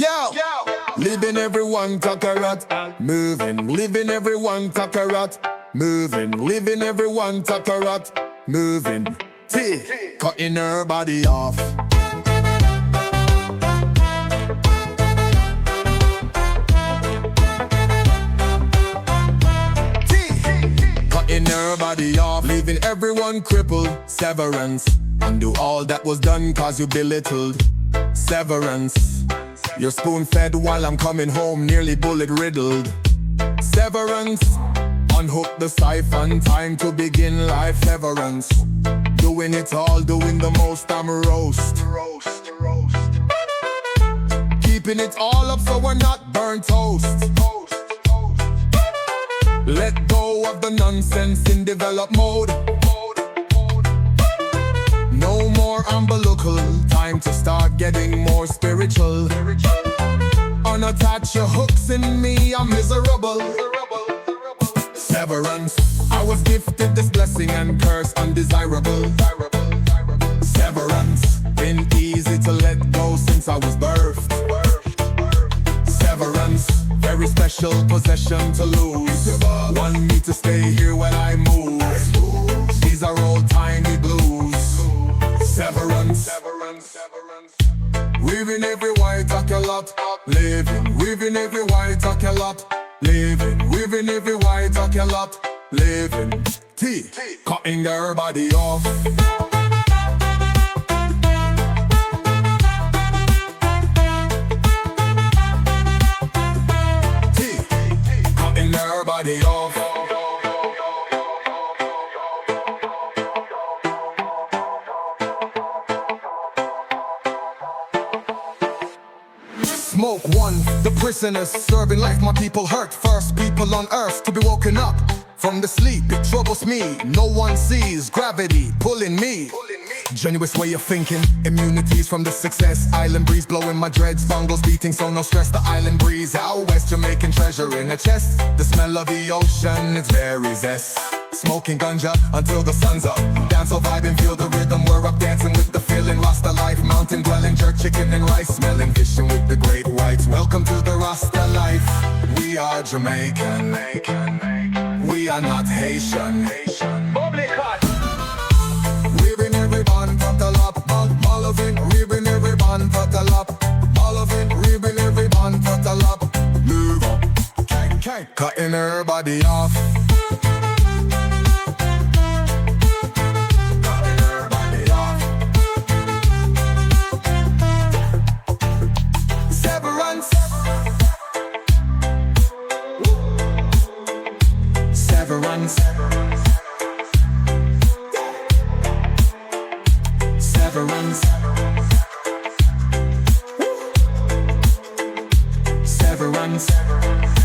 Yo, living everyone kakarot, moving, living everyone kakarot, moving, living everyone kakarot, moving. T, cutting her body off. Cutting her body off, leaving everyone crippled. Severance, undo all that was done cause you belittled. Severance, you're spoon-fed while I'm coming home nearly bullet-riddled. Severance, unhook the siphon, time to begin life. Severance, doing it all, doing the most, I'm roast. Keeping it all up so we're not burnt toast. Let go of the nonsense in develop mode. No more umbilical, time to start getting more spiritual. Unattach your hooks in me, I'm miserable. Severance, I was gifted this blessing and curse undesirable. Severance, been easy to let go since I was birthed. Severance, very special possession to lose. Want me to stay here when I move. These are old tiny blues. Severance, weaving every white lot, living, weaving every white lot, living, weaving every white lot, living. T, cutting her body off. T, cutting her body off. Smoke one, the prisoners serving life my people hurt. First people on earth to be woken up from the sleep. It troubles me, no one sees gravity pulling me. Genuine way of thinking, immunities from the success. Island breeze blowing my dreads, bongos beating so no stress. The island breeze, out west Jamaican treasure in a chest. The smell of the ocean, it's very zest. Smoking ganja until the sun's up. Dance or vibe and feel the rhythm. We're up dancing with the feeling. Rasta life, mountain dwelling, jerk chicken and rice. Smelling, fishing with the great whites. Welcome to the Rasta life. We are Jamaican. We are not Haitian. Weaving every band, patalap, malovin. Weaving every band, patalap, malovin. Weaving every band, patalap. Move up, cutting her body off. Severance, Severance, Severance.